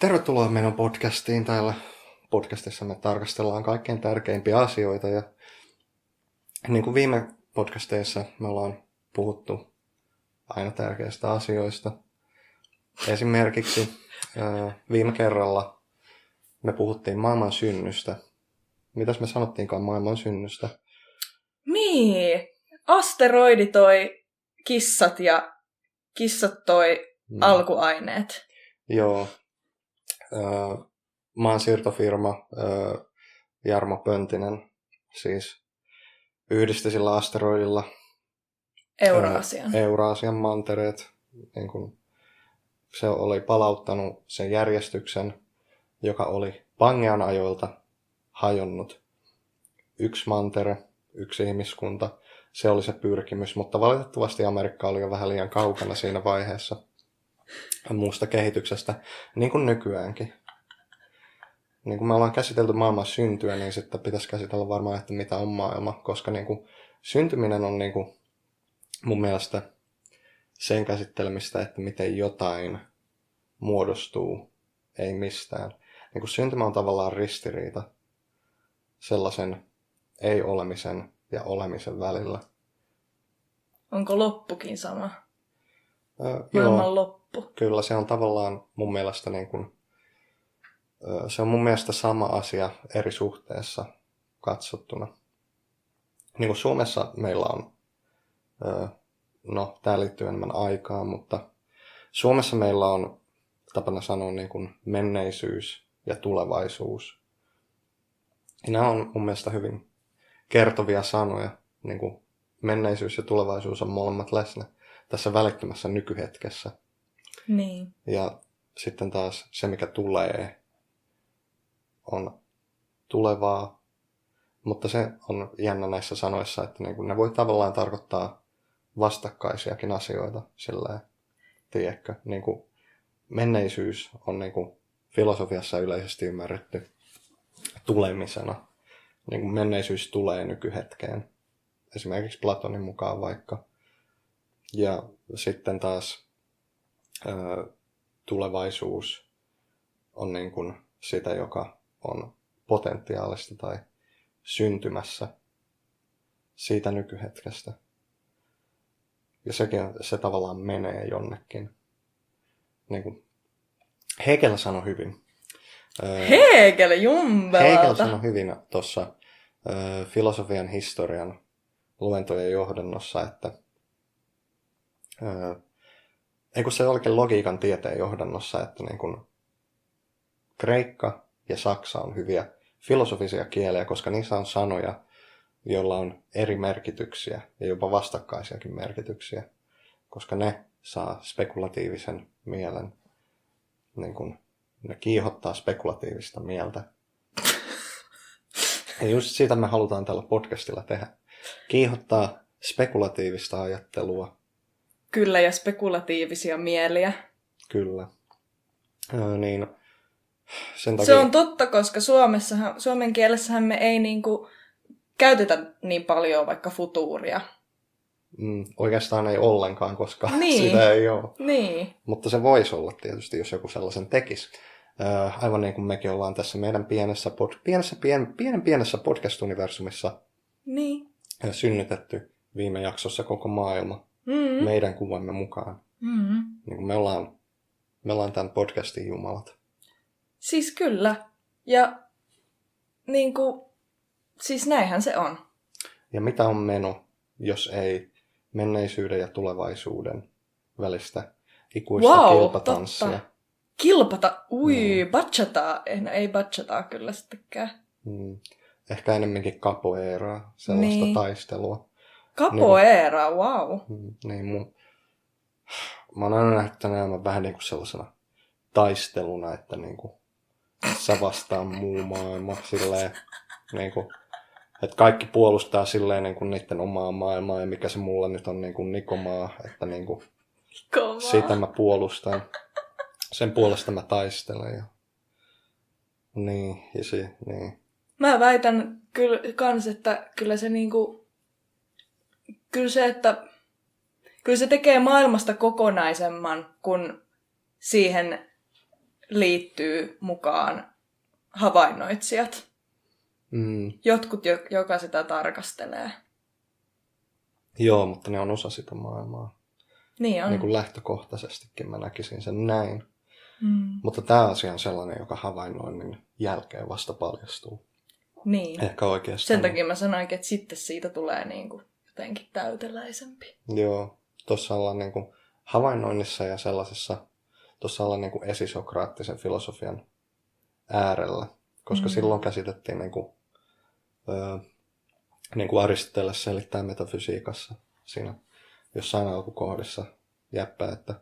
Tervetuloa meidän podcastiin. Täällä podcastissa me tarkastellaan kaikkein tärkeimpiä asioita. Ja niin kuin viime podcasteissa me ollaan puhuttu aina tärkeistä asioista. Esimerkiksi viime kerralla me puhuttiin maailman synnystä. Mitäs me sanottiinkaan maailman synnystä? Niin, asteroidi toi kissat ja kissat toi alkuaineet. Joo. Maansiirtofirma Jarmo Pöntinen siis yhdisti sillä asteroidilla Euraasian mantereet. Niin kun se oli palauttanut sen järjestyksen, joka oli Pangean ajoilta hajonnut. Yksi mantere, yksi ihmiskunta, se oli se pyrkimys, mutta valitettavasti Amerikka oli jo vähän liian kaukana siinä vaiheessa muusta kehityksestä, niin kuin nykyäänkin. Niin kuin me ollaan käsitelty maailman syntyä, niin sitten pitäisi käsitellä varmaan, että mitä on maailma, koska niin kuin syntyminen on niin kuin mun mielestä sen käsittelemistä, että miten jotain muodostuu, ei mistään. Niin kuin syntymä on tavallaan ristiriita sellaisen ei-olemisen ja olemisen välillä. Onko loppukin sama? Maailman joo, loppu. Kyllä, se on tavallaan mun mielestä niin kuin, se on mun mielestä sama asia eri suhteessa katsottuna. Niin kuin Suomessa meillä on, no tää liittyy enemmän aikaan, mutta Suomessa meillä on tapana sanoa niin kuin menneisyys ja tulevaisuus. Ja nämä on mun mielestä hyvin kertovia sanoja. Niin kuin menneisyys ja tulevaisuus on molemmat läsnä tässä välittömässä nykyhetkessä. Niin. Ja sitten taas se, mikä tulee, on tulevaa. Mutta se on jännä näissä sanoissa, että niin kuin ne voi tavallaan tarkoittaa vastakkaisiakin asioita. Silleen, tiedätkö? Niin kuin menneisyys on niin kuin filosofiassa yleisesti ymmärretty tulemisena. Niin kuin menneisyys tulee nykyhetkeen. Esimerkiksi Platonin mukaan vaikka. Ja sitten taas tulevaisuus on niin kuin sitä, joka on potentiaalista tai syntymässä siitä nykyhetkestä. Ja se tavallaan menee jonnekin. Niin kuin Hegel sanoi hyvin. Hegel, jumbelalta! Hegel sanoi hyvin tuossa filosofian historian luentojen johdannossa, että kun se olikin logiikan tieteen johdannossa, että niin kuin kreikka ja saksa on hyviä filosofisia kieliä, koska niissä on sanoja, joilla on eri merkityksiä ja jopa vastakkaisiakin merkityksiä, koska ne saa spekulatiivisen mielen, niin kuin ne kiihottaa spekulatiivista mieltä. Ja just sitä me halutaan tällä podcastilla tehdä. Kiihottaa spekulatiivista ajattelua. Kyllä, ja spekulatiivisia mieliä. Kyllä. Niin, sen takia... Se on totta, koska suomen kielessähän me ei niinku käytetä niin paljon vaikka futuuria. Oikeastaan ei ollenkaan, koska sitä ei ole. Niin. Mutta se voisi olla tietysti, jos joku sellaisen tekisi. Aivan niin kuin mekin ollaan tässä meidän pienessä podcast-universumissa synnytetty viime jaksossa koko maailma meidän kuvamme mukaan. Niin kuin me ollaan tämän podcastin jumalat. Siis kyllä. Ja niin kuin, siis näinhän se on. Ja mitä on meno, jos ei menneisyyden ja tulevaisuuden välistä ikuista kilpatanssia? Totta. Kilpata? Bachataa. Ei bachataa kyllä sittenkään. Ehkä enemmänkin capoeiraa, sellaista taistelua. Capoeira, wow. Niin, mä oon aina nähnyt tämän vähän niin kuin sellaisena taisteluna, että niin kuin sä vastaan muu maailma silleen, niin kuin, että kaikki puolustaa silleen niin kuin niiden omaa maailmaa ja mikä se mulla nyt on niin kuin Nikomaa, että niin kuin sitä mä puolustan. Sen puolesta mä taistelen. Ja... Niin. Mä väitän kyllä kans, että kyllä se niinku... Kyllä se tekee maailmasta kokonaisemman, kun siihen liittyy mukaan havainnoitsijat. Jotkut, joka sitä tarkastelee. Joo, mutta ne on osa sitä maailmaa. Niin on. Niin kuin lähtökohtaisestikin mä näkisin sen näin. Mutta tämä asia on sellainen, joka havainnoinnin jälkeen vasta paljastuu. Niin. Ehkä oikeastaan. Sen takia mä sanoinkin, että sitten siitä tulee niin kuin jotenkin täyteläisempi. Joo, tuossa ollaan niin kuin havainnoinnissa ja sellaisessa, tuossa ollaan niin kuin esisokraattisen filosofian äärellä, koska silloin käsitettiin niin kuin Aristoteles selittää metafysiikassa siinä jossain alkukohdissa jäppää, että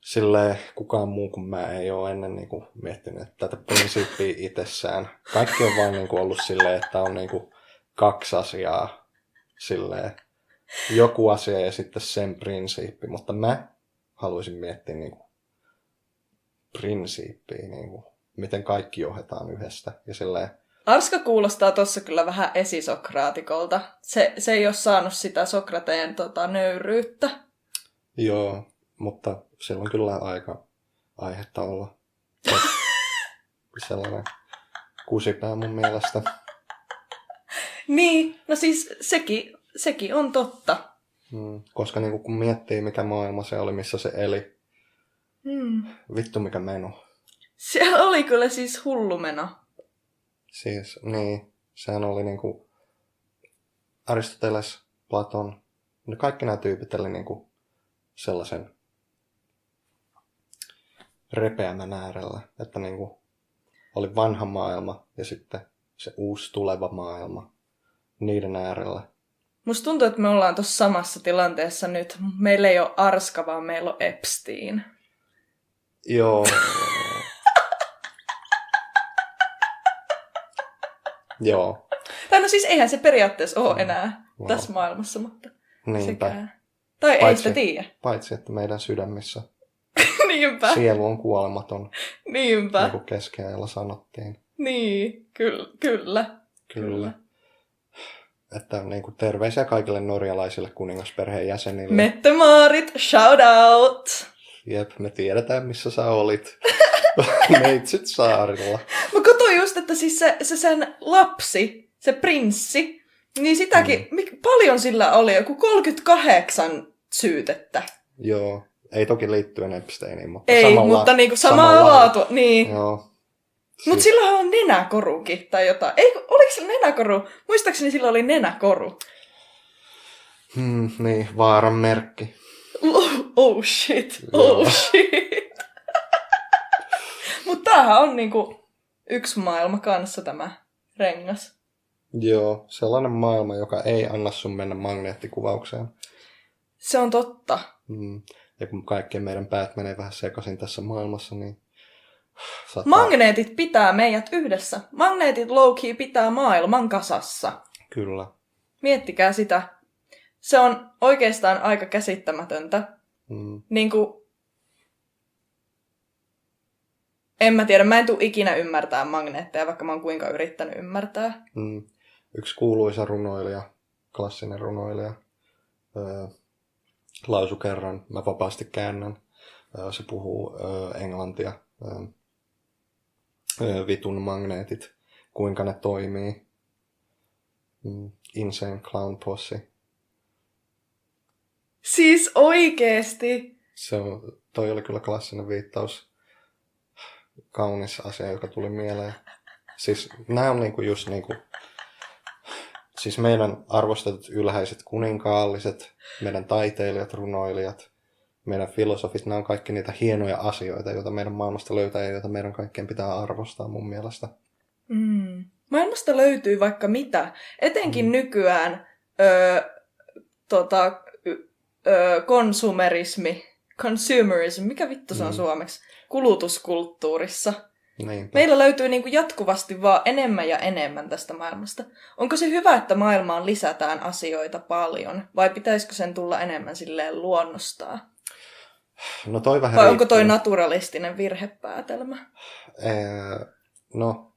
silleen kukaan muu kuin mä ei ole ennen niin kuin miettinyt tätä prinsiippiä itsessään. Kaikki on vaan niin kuin ollut silleen, että on niin kuin kaksi asiaa, silleen joku asia ja sitten sen prinsiippi, mutta mä haluaisin miettiä niin kuin prinsiippiä, niin kuin, miten kaikki johdetaan yhdestä ja silleen. Arska kuulostaa tuossa kyllä vähän esisokraatikolta. Se ei ole saanut sitä Sokrateen nöyryyttä. Joo, mutta sillä on kyllä aika aihetta olla sellainen kusipää mun mielestä. Niin, no siis sekin on totta. Koska niin kun miettii, mikä maailma se oli, missä se eli. Vittu, mikä meno. Siellä oli kyllä siis hullumeno. Siis, niin. Sehän oli niinku Aristoteles, Platon. Kaikki nämä tyypit oli niinku sellaisen repeämän äärellä. Että niinku oli vanha maailma ja sitten se uusi tuleva maailma niiden äärellä. Musta tuntuu, että me ollaan tuossa samassa tilanteessa nyt. Meillä ei ole Arska, vaan meillä on Epstein. Joo. Joo. Tai no siis eihän se periaatteessa ole enää tässä maailmassa, mutta niinpä. sekään. Tai ei sitä tiedä. Paitsi, että meidän sydämissä Niinpä. sielu on kuolematon. Niinpä. Niin kuin keskiajalla sanottiin. Niin, kyllä. Että niin kuin terveisiä kaikille norjalaisille kuningasperheen jäsenille. Mettemaarit, shout out! Jep, me tiedetään missä sä olit. Neitsyt saarilla. Mä katsoin just, että siis se sen lapsi, se prinssi, niin sitäkin, paljon sillä oli, joku 38 syytettä. Joo, ei toki liittyen Epsteiniin, mutta ei, mutta niinku samaa laatua, niin. Joo. Mutta sillähän on nenäkorukin tai jotain. Ei, oliko sillä nenäkoru? Muistaakseni sillä oli nenäkoru. Niin, vaaran merkki. Oh shit. Mutta tämähän on niinku yksi maailma kanssa tämä rengas. Joo, sellainen maailma, joka ei anna sun mennä magneettikuvaukseen. Se on totta. Ja kun kaikkien meidän päät menee vähän sekaisin tässä maailmassa, niin magneetit pitää meidät yhdessä. Magneetit low-key pitää maailman kasassa. Kyllä. Miettikää sitä. Se on oikeastaan aika käsittämätöntä. Niin kuin en mä tiedä, mä en tule ikinä ymmärtää magneetteja, vaikka mä oon kuinka yrittänyt ymmärtää. Yksi kuuluisa runoilija, klassinen runoilija, lausu kerran, mä vapaasti käännän, se puhuu englantia, vitun magneetit, kuinka ne toimii. Insane Clown Posse. Siis oikeesti? Toi oli kyllä klassinen viittaus. Kaunis asia, joka tuli mieleen. Siis nämä on niinku just niinku, siis meidän arvostetut ylhäiset kuninkaalliset, meidän taiteilijat, runoilijat, meidän filosofit, nämä on kaikki niitä hienoja asioita, joita meidän maailmasta löytää ja joita meidän kaikkien pitää arvostaa mun mielestä. Maailmasta löytyy vaikka mitä. Etenkin nykyään consumerism, mikä vittu se on suomeksi? Kulutuskulttuurissa. Niinpä. Meillä löytyy niinku jatkuvasti vaan enemmän ja enemmän tästä maailmasta. Onko se hyvä, että maailmaan lisätään asioita paljon? Vai pitäisikö sen tulla enemmän silleen luonnostaan? No toi vähän vai riippuu. Onko toi naturalistinen virhepäätelmä? No,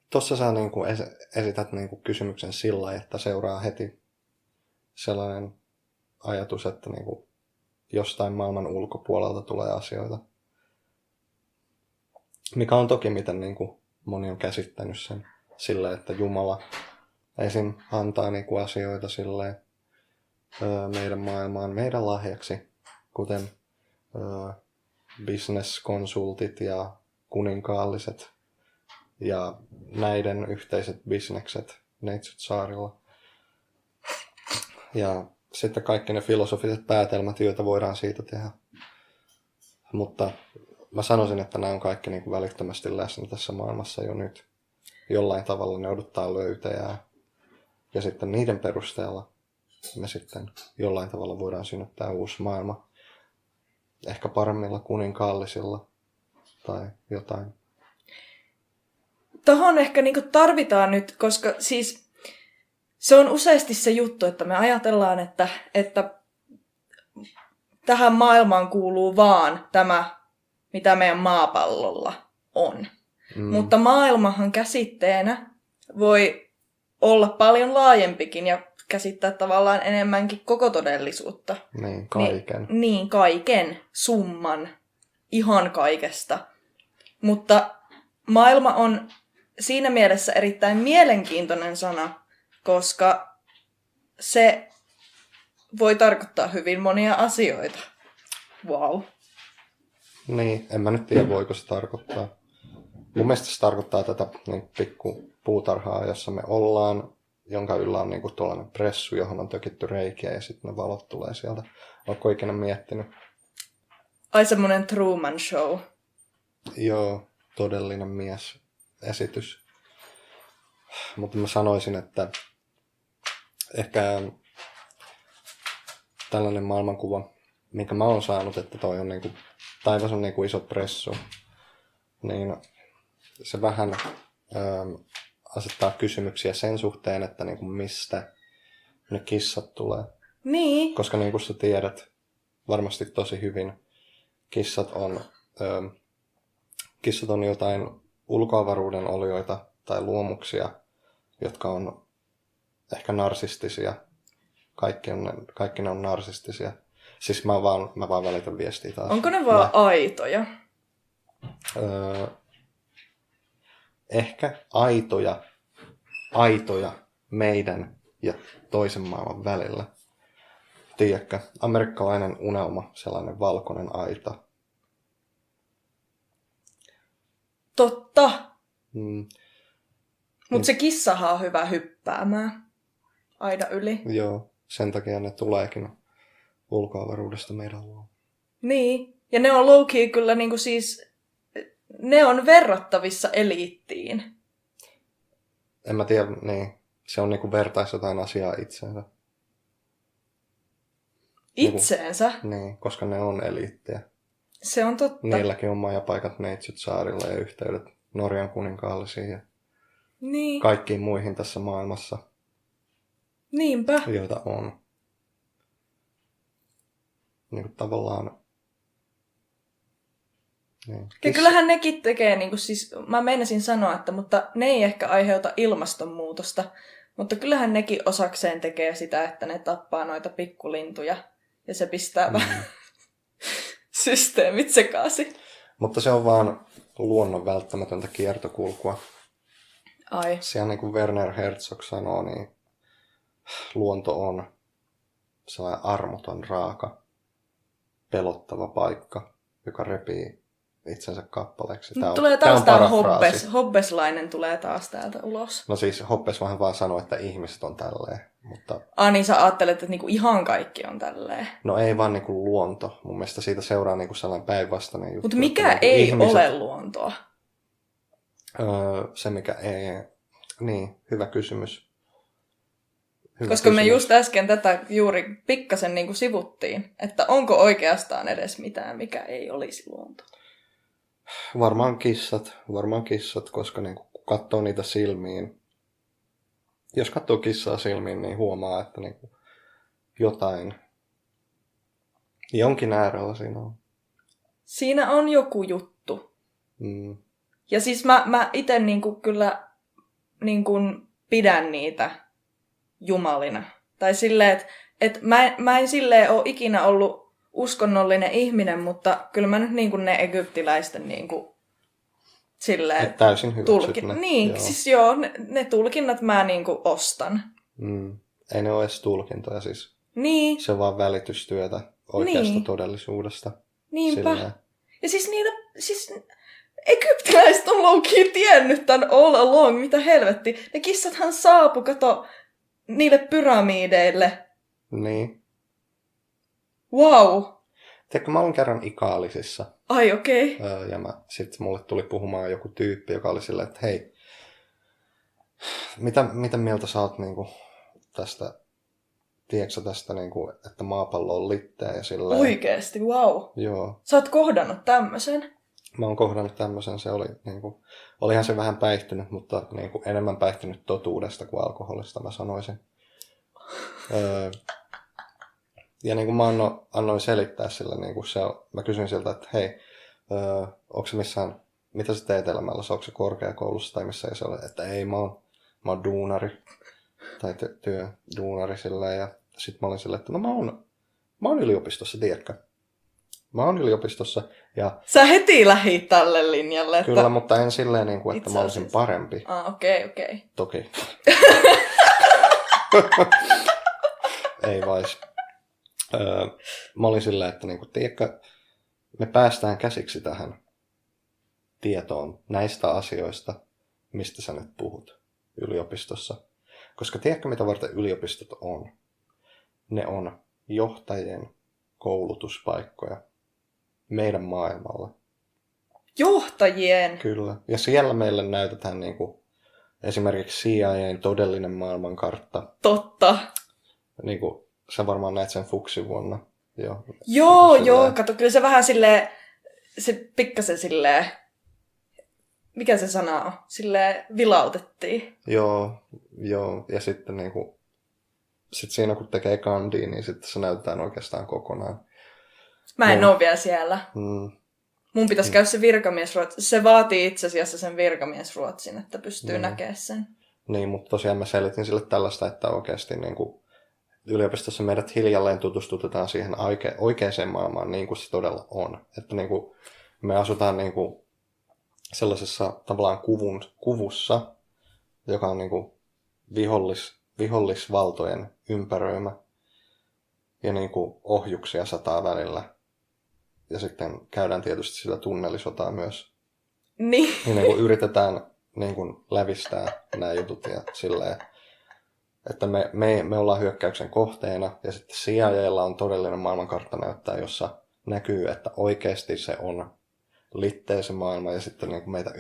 tossa sä niinku esität niinku kysymyksen sillä, että seuraa heti sellainen ajatus, että niinku jostain maailman ulkopuolelta tulee asioita. Mikä on toki miten niin kuin moni on käsittänyt sen silleen, että Jumala esim. Antaa niin kuin asioita silleen, meidän maailmaan meidän lahjaksi, kuten business-konsultit ja kuninkaalliset ja näiden yhteiset bisnekset Neitsytsaarilla. Ja sitten kaikki ne filosofiset päätelmät, joita voidaan siitä tehdä. Mutta mä sanoisin, että nämä on kaikki niin kuin välittömästi läsnä tässä maailmassa jo nyt. Jollain tavalla ne odottaa löytäjää. Ja sitten niiden perusteella me sitten jollain tavalla voidaan synnyttää uusi maailma. Ehkä paremmilla kuninkaallisilla tai jotain. Tohon ehkä niinku tarvitaan nyt, koska siis se on useasti se juttu, että me ajatellaan, että tähän maailmaan kuuluu vaan tämä, mitä meidän maapallolla on. Mutta maailmahan käsitteenä voi olla paljon laajempikin ja käsittää tavallaan enemmänkin koko todellisuutta. Niin, kaiken. Niin, kaiken, summan, ihan kaikesta. Mutta maailma on siinä mielessä erittäin mielenkiintoinen sana, koska se voi tarkoittaa hyvin monia asioita. Wow. Niin, en mä nyt tiedä, voiko se tarkoittaa. Mun mielestä se tarkoittaa tätä niin pikku puutarhaa, jossa me ollaan, jonka yllä on niin tuollainen pressu, johon on tökitty reikiä ja sitten ne valot tulee sieltä. Oletko ikinä miettinyt? Ai semmonen Truman Show. Joo, todellinen mies-esitys. Mutta mä sanoisin, että ehkä tällainen maailmankuva, minkä mä oon saanut, että toi on niinku, taivas on niinku iso pressu, niin se vähän asettaa kysymyksiä sen suhteen, että niinku mistä ne kissat tulee. Niin. Koska niin kuin sä tiedät varmasti tosi hyvin, kissat on jotain ulkoavaruuden olioita tai luomuksia, jotka on ehkä narsistisia. Kaikki ne on narsistisia. Siis mä vaan välitän viestiä taas. Onko ne vaan aitoja? Ehkä aitoja meidän ja toisen maailman välillä. Tiedätkö, amerikkalainen unelma, sellainen valkoinen aita. Totta. Mutta Niin. se kissahan on hyvä hyppäämään aidan yli. Joo, sen takia ne tuleekin ulkoavaruudesta meidän luo. Niin, ja ne on low-key kyllä niinku siis, ne on verrattavissa eliittiin. En mä tiedä, niin. Se on niinku vertais jotain asiaa itseensä. Itseensä? Niin, koska ne on eliittiä. Se on totta. Niilläkin on majapaikat Neitsytsaarilla ja yhteydet Norjan kuninkaallisiin ja Niin. kaikkiin muihin tässä maailmassa, Niinpä. joita on. Niin kuin tavallaan... Niin. Ja kyllähän nekin tekee, niinku siis, mä meinasin sanoa, että mutta ne ei ehkä aiheuta ilmastonmuutosta, mutta kyllähän nekin osakseen tekee sitä, että ne tappaa noita pikkulintuja ja se pistää vähän systeemit sekaisin. Mutta se on vaan luonnon välttämätöntä kiertokulkua. Ai. Siellä niin kuin Werner Herzog sanoo, niin luonto on sellainen armoton, raaka, pelottava paikka, joka repii itsensä kappaleeksi. Tulee taas tämä Hobbeslainen tulee taas täältä ulos. No siis Hobbes vaan sanoo, että ihmiset on tälleen, mutta... Niin sä ajattelet, että niinku ihan kaikki on tälleen. No ei vaan niinku luonto. Mun mielestä siitä seuraa niinku sellainen päinvastainen juttu. Mutta mikä niinku ei ihmiset... ole luontoa? Se mikä ei... Niin, hyvä kysymys. Koska me just äsken tätä juuri pikkasen niinku sivuttiin, että onko oikeastaan edes mitään, mikä ei olisi luontoa. Varmaan kissat, koska niin kun katsoo niitä silmiin. Jos katsoo kissaa silmiin, niin huomaa, että niin jotain, jonkin äärellä siinä on. Siinä on joku juttu. Mm. Ja siis mä ite niinku kyllä niinku pidän niitä jumalina. Tai silleen, että mä en silleen ole ikinä ollut uskonnollinen ihminen, mutta kyllä mä nyt niinku ne egyptiläisten niinku silleen täysin hyväksyt ne. Niin, Joo. siis joo, ne tulkinnat mä niinku ostan. Ei ne ole edes tulkintoja siis. Niin. Se on vaan välitystyötä oikeasta Niin. todellisuudesta. Niinpä. Silleen. Ja siis egyptiläiset on low-key tiennyt tän all along, mitä helvetti. Ne kissathan saapu, kato, niille pyramideille. Niin. Wow. Tiedätkö, mä olin kerran Ikaalisissa. Ai okei. Ja sitten mulle tuli puhumaan joku tyyppi, joka oli silleen, että hei, mitä mieltä sä oot niinku tästä, tiedätkö tästä, niinku, että maapallo on litteä ja silleen. Oikeesti, wow. Joo. Sä oot kohdannut tämmösen. Mä oon kohdannut tämmöisen, se oli niinku, olihan se vähän päihtynyt, mutta niinku enemmän päihtynyt totuudesta kuin alkoholista, mä sanoisin. Ja niinku mä annoin selittää sille, niinku mä kysyin siltä, että hei, onko se missään, mitä sä teet elämällä, onko se korkeakoulussa tai missä, ja se oli, että ei, mä oon duunari, tai duunari silleen, ja sit mä olin silleen, että no mä oon yliopistossa, tiedätkö? Mä oon yliopistossa, ja Sä heti lähit tälle linjalle. Että... kyllä, mutta en silleen, niinku, että Itse mä olisin asiassa. parempi. Okei. Toki. Ei vais. Mä olin silleen, että niinku, tiedätkö, me päästään käsiksi tähän tietoon näistä asioista, mistä sä nyt puhut yliopistossa. Koska tiedätkö, mitä varten yliopistot on? Ne on johtajien koulutuspaikkoja meidän maailmalla. Johtajien. Kyllä. Ja siellä meille näytetään niinku, esimerkiksi CIA:n todellinen maailmankartta. Totta. Niinku, sä varmaan näet sen fuksivuonna. Joo, kato, kyllä se vähän silleen, se pikkasen silleen, mikä se sana on, silleen vilautettiin. Joo, ja sitten niinku, sit siinä kun tekee kandia, niin sitten se näytetään oikeastaan kokonaan. Mä en oo vielä siellä. Mun pitäisi käydä se virkamiesruotsi. Se vaatii itse asiassa sen virkamiesruotsin, että pystyy näkemään sen. Niin, mutta tosiaan mä selitin sille tällaista, että oikeasti niinku, yliopistossa meidät hiljalleen tutustutetaan siihen oikeaan maailmaan niin kuin se todella on. Että niinku, me asutaan niinku sellaisessa tavallaan kuvussa, joka on niinku vihollisvaltojen ympäröimä. Ja niinku ohjuksia sataa välillä. Ja sitten käydään tietysti sitä tunnelisotaa myös. Niin. Ja niinku yritetään niinku lävistää nämä jutut ja silleen, että me ollaan hyökkäyksen kohteena, ja sitten CIA:lla on todellinen maailmankartta näyttää, jossa näkyy, että oikeasti se on litteä se maailma, ja sitten niin kuin meitä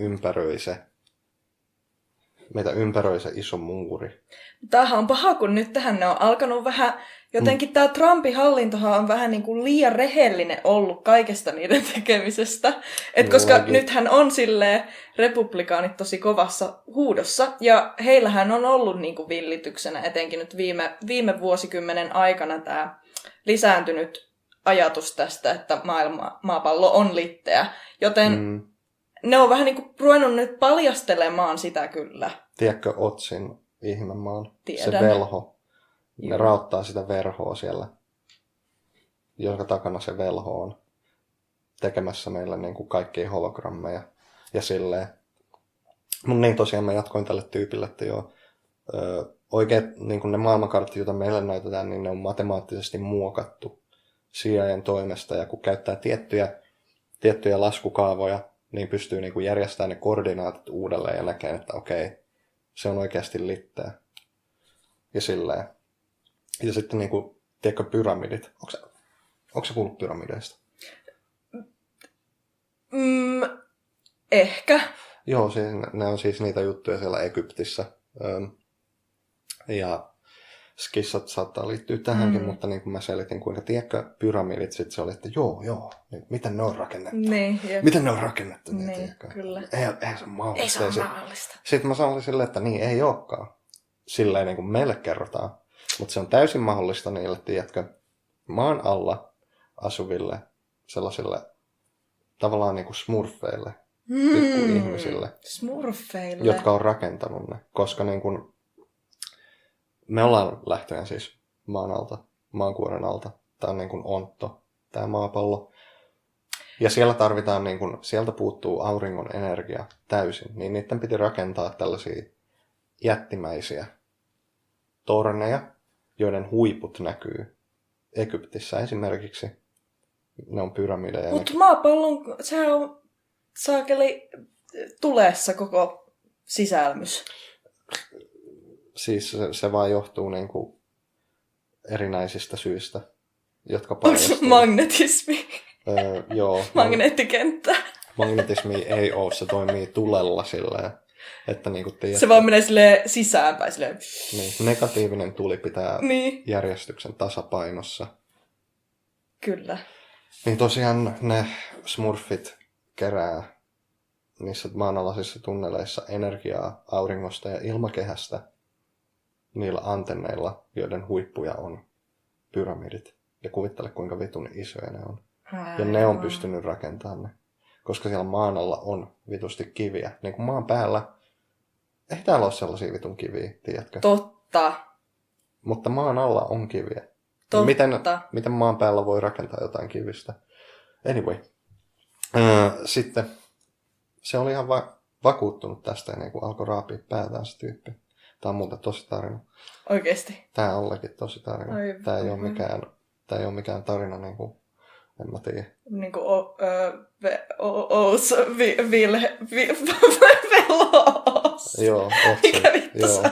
ympäröi se iso muuri. Tämähän on paha, kun nyt tähän ne on alkanut vähän, jotenkin tämä Trumpin hallintohan on vähän niin kuin liian rehellinen ollut kaikesta niiden tekemisestä. Koska nythän on silleen republikaanit tosi kovassa huudossa, ja heillähän on ollut niin kuin villityksenä etenkin nyt viime vuosikymmenen aikana tämä lisääntynyt ajatus tästä, että maapallo on litteä. Joten ne on vähän niin kuin ruvennut nyt paljastelemaan sitä kyllä. Tiedätkö Otsin ihmemaan? Tiedän. Se velho. Ne raottaa sitä verhoa siellä, jonka takana se velho on tekemässä meille niin kuin kaikkia hologrammeja ja silleen. Mutta niin tosiaan mä jatkoin tälle tyypille, että oikeat niin kuin ne maailmankartat, joita meille näytetään, niin ne on matemaattisesti muokattu CIA:n toimesta. Ja kun käyttää tiettyjä laskukaavoja, niin pystyy niin kuin järjestämään ne koordinaatit uudelleen ja näkee, että okei, se on oikeasti litteä. Ja silleen. Ja sitten niin kuin, tiedätkö, pyramidit. Onko se kuullut pyramideista? Ehkä. Joo, siis, ne on siis niitä juttuja siellä Egyptissä. Ja skissat saattaa liittyä tähänkin, mutta niin kuin mä selitin, kuinka tiedätkö, pyramidit, sit se oli, että joo, miten ne on rakennettu? Niin, miten ne on rakennettu? Niin, kyllä. Eihän se ole mahdollista. Ei se ole mahdollista. Sitten mä sanoin silleen, että niin, ei olekaan. Silleen niin kuin meille kerrotaan. Mutta se on täysin mahdollista niille, tiedätkö, maan alla asuville sellaisille tavallaan niin kuin smurfeille, pikkuihmisille, smurfeille, jotka on rakentanut ne. Koska niin kuin, me ollaan lähtöön siis maan alta, maankuoren alta. Tämä on niin kuin ontto, tämä maapallo. Ja siellä tarvitaan, niin kun, sieltä puuttuu auringon energia täysin, niin niiden piti rakentaa tällaisia jättimäisiä torneja, joiden huiput näkyy Egyptissä esimerkiksi. Ne on pyramideja. Mutta maapallon, sehän on saakeli tulessa koko sisälmys. Siis se vaan johtuu niin kuin erinäisistä syistä, jotka Onko magnetismi? Joo. Magneettikenttä. Magnetismi ei ole, se toimii tulella silleen, että niin kuin tiedät, se vaan menee silleen sisäänpäin silleen. Niin, negatiivinen tuli pitää niin. järjestyksen tasapainossa. Kyllä. Niin tosiaan ne smurfit kerää niissä maanalaisissa tunneleissa energiaa auringosta ja ilmakehästä niillä antenneilla, joiden huippuja on pyramidit. Ja kuvittele, kuinka vitun isoja ne on. Ja ne on pystynyt rakentamaan ne. Koska siellä maan alla on vitusti kiviä. Niin kuin maan päällä, ei täällä ole sellaisia vitun kiviä, tiedätkö? Totta. Mutta maan alla on kiviä. Totta. Miten maan päällä voi rakentaa jotain kivistä? Anyway. Sitten se oli ihan vakuuttunut tästä ennen kuin alkoi raapia päätään se tyyppi. Tämä on muuten tosi tarina. Oikeesti? Tämä on ollekin tosi tarina. Tämä ei ole mikään tarina niin kuin, en mä tiedä. Niin kuin Velos. Joo, Mikä vittu joo.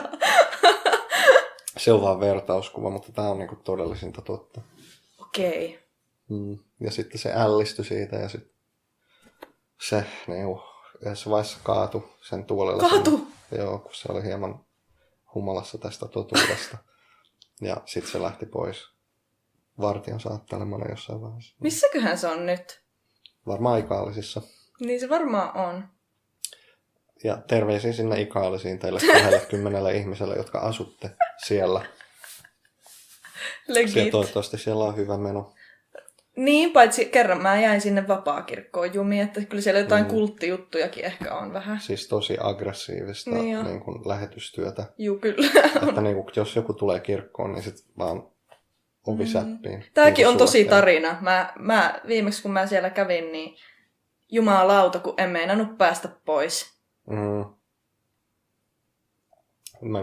Se on vaan vertauskuva, mutta tämä on niin kuin todellisinta totta. Okei. Ja sitten se ällistyi siitä ja sitten se niin yhdessä vaiheessa kaatui sen tuolella. Kaatu? Joo, kun se oli hieman humalassa tästä totuudesta. Ja sitten se lähti pois vartion saattelemana jossain vaiheessa. Missäköhän se on nyt? Varmaan Ikaallisissa. Niin se varmaan on. Ja terveisiä sinne Ikaalisiin teille 20 ihmiselle, jotka asutte siellä. Legit. Toivottavasti siellä on hyvä meno. Niin, paitsi kerran mä jäin sinne vapaakirkkoon jumiin, että kyllä siellä jotain kulttijuttujakin ehkä on vähän. Siis tosi aggressiivista niin kuin lähetystyötä. Juu, kyllä. Että niin kuin, jos joku tulee kirkkoon, niin sitten vaan ovi säppiin. Tämäkin niin on tosi tarina. Mä viimeksi kun mä siellä kävin, niin jumalauta, kun en meinannut päästä pois.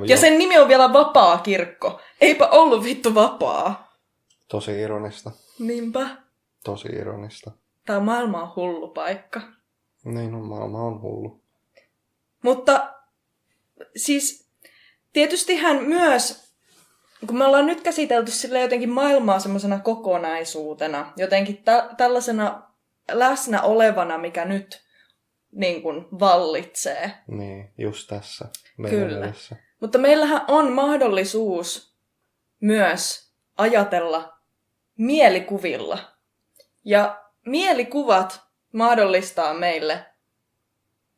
Ja sen nimi on vielä Vapaakirkko. Eipä ollut vittu vapaa. Tosi ironista. Niinpä. Tosi ironista. Tää maailma on hullu paikka. Niin on, maailma on hullu. Mutta siis tietystihän myös, kun me ollaan nyt käsitelty sille jotenkin maailmaa semmoisena kokonaisuutena, jotenkin tällaisena läsnä olevana, mikä nyt niin kuin vallitsee. Niin, just tässä. Kyllä. Edessä. Mutta meillähän on mahdollisuus myös ajatella mielikuvilla. Ja mielikuvat mahdollistaa meille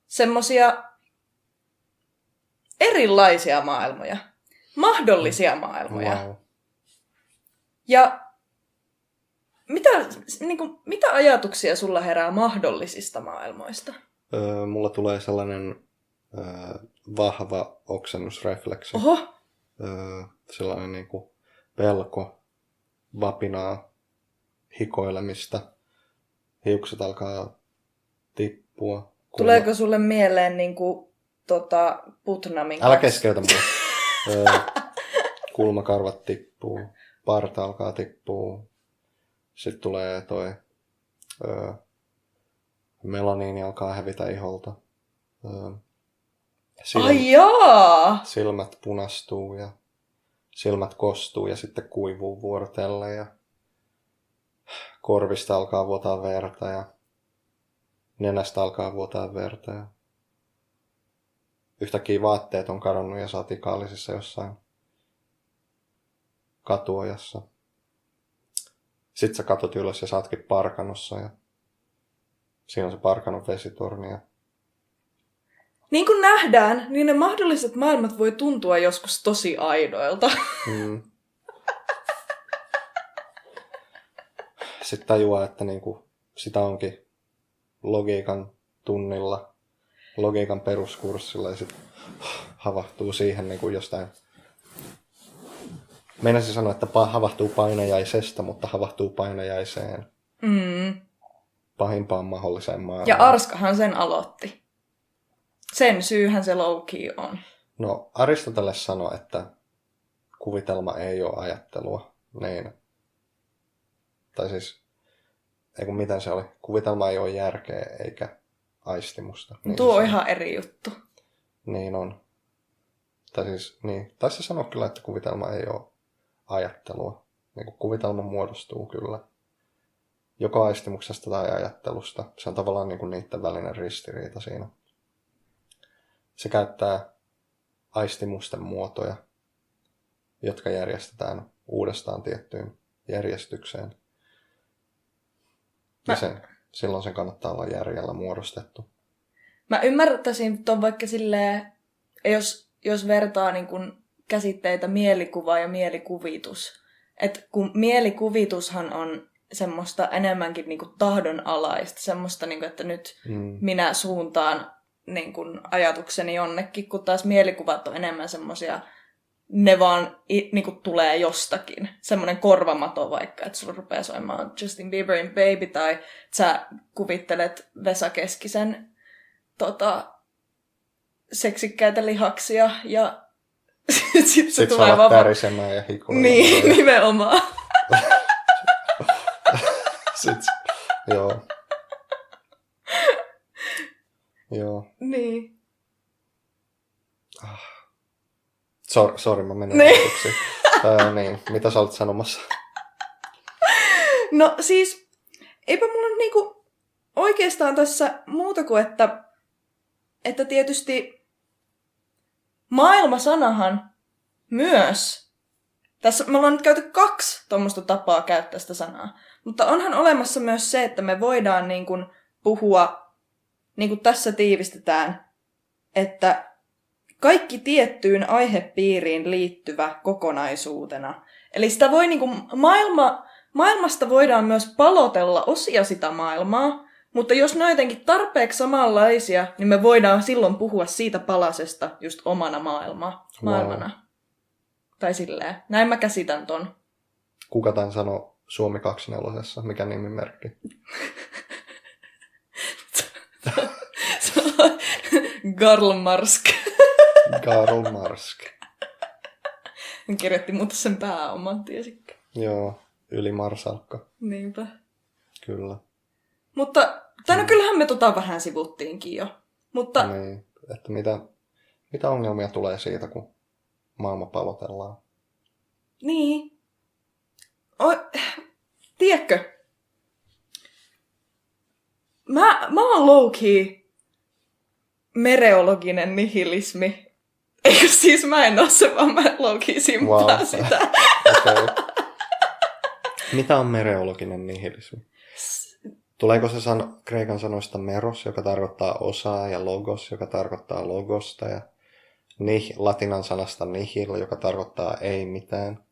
semmosia erilaisia maailmoja. Mahdollisia maailmoja. Wow. Ja mitä ajatuksia sulla herää mahdollisista maailmoista? Mulla tulee sellainen vahva oksennusrefleksi. Oho! Sellainen niin kuin pelko, vapinaa, hikoilemista. Hiukset alkaa tippua. Tuleeko sulle mieleen niinku Putnamin Älä keskeytä mua. Kulmakarvat tippuu, parta alkaa tippuu. Sitten tulee toi melaniini alkaa hävitä iholta. Ai jaa! Silmät punastuu ja silmät kostuu ja sitten kuivuu vuorotellen ja korvista alkaa vuotaa verta ja nenästä alkaa vuotaa verta ja yhtäkkiä vaatteet on kadonnut ja sä oot Ikaallisissa jossain katuojassa. Sitten sä katot ylös ja sä ootkin Parkanossa ja siinä on se Parkanon vesitorni. Ja niin kuin nähdään, niin ne mahdolliset maailmat voi tuntua joskus tosi aidoilta. Sitten tajuaa, että niinku sitä onkin logiikan tunnilla, logiikan peruskurssilla ja sitten havahtuu siihen niinku jostain. Meinasin sanoa, että havahtuu painajaisesta, mutta havahtuu painajaiseen. pahimpaan mahdolliseen maailmaan. Ja Arskahan sen aloitti. Sen syyhän se low-key on. No, Aristoteles sanoi, että kuvitelma ei ole ajattelua. Niin. Tai siis, miten se oli? Kuvitelma ei ole järkeä eikä aistimusta. Niin tuo on ihan eri juttu. Niin on. Tai siis, niin. Tai se sanoo kyllä, että kuvitelma ei ole ajattelua. Niin kuin kuvitelma muodostuu kyllä joko aistimuksesta tai ajattelusta. Se on tavallaan niin kuin niiden välinen ristiriita siinä. Se käyttää aistimusten muotoja, jotka järjestetään uudestaan tiettyyn järjestykseen. Ja silloin sen kannattaa olla järjellä muodostettu. Mä ymmärtäisin tuon vaikka silleen, jos vertaa niin kun käsitteitä mielikuva ja mielikuvitus. Että kun mielikuvitushan on semmoista enemmänkin niin kuin tahdonalaista, semmoista, niin kuin, että nyt minä suuntaan niin kuin ajatukseni jonnekin, kun taas mielikuvat on enemmän semmoisia, ne vaan niin kuin tulee jostakin. Semmoinen korvamato vaikka, että sulla rupeaa soimaan Justin Bieberin Baby, tai sä kuvittelet Vesa Keskisen seksikkäitä lihaksia, ja sitten se tulee vaan tärisemään ja hikuilemaan. Niin, nimenomaan. Joo. Joo. Niin. Sori, mä menin ajatuksiin. Niin, mitä sä olet sanomassa? No siis, eipä mulla niinku oikeastaan tässä muuta kuin, että tietysti maailmasanahan myös, tässä me ollaan nyt käyty 2 tuommoista tapaa käyttää sitä sanaa, mutta onhan olemassa myös se, että me voidaan niin kuin puhua, niin kuin tässä tiivistetään, että kaikki tiettyyn aihepiiriin liittyvä kokonaisuutena. Eli sitä voi niin kuin maailmasta voidaan myös palotella osia sitä maailmaa, mutta jos ne on jotenkin tarpeeksi samanlaisia, niin me voidaan silloin puhua siitä palasesta just omana maailmana. Tai silleen. Näin mä käsitän ton. Kuka tämän sanoi Suomi 24? Mikä nimimerkki? Karl Marx. Karl Marx. Hän kirjoitti muuten sen pääoman, tiesikö? Joo, ylimarsalkka. Niinpä. Kyllä. Mutta, no kyllähän me vähän sivuttiinkin jo. Mutta... Niin, että mitä ongelmia tulee siitä, kun maailma palotellaan? Niin. Tiedätkö? Mä oon low-key mereologinen nihilismi. Eikö siis mä en oo se, vaan mä low-key simpaan sitä. Okay. Mitä on mereologinen nihilismi? Tuleeko se kreikan sanoista meros, joka tarkoittaa osaa, ja logos, joka tarkoittaa logosta, ja latinan sanasta nihil, joka tarkoittaa ei mitään?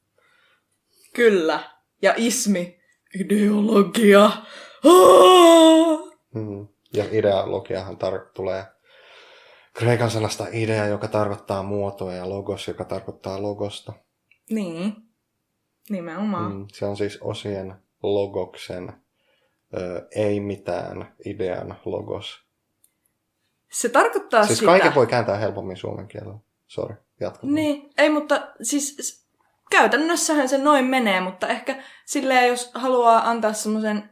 Kyllä. Ja ismi. Ideologia. Ja ideologiahan tulee kreikan sanasta idea, joka tarkoittaa muotoa, ja logos, joka tarkoittaa logosta. Niin. Nimenomaan. Se on siis osien logoksen ei mitään idean logos. Se tarkoittaa siis sitä... kaiken voi kääntää helpommin suomen kielellä. Sori, jatka. Niin, ei, mutta siis käytännössähän se noin menee, mutta ehkä silleen, jos haluaa antaa semmoisen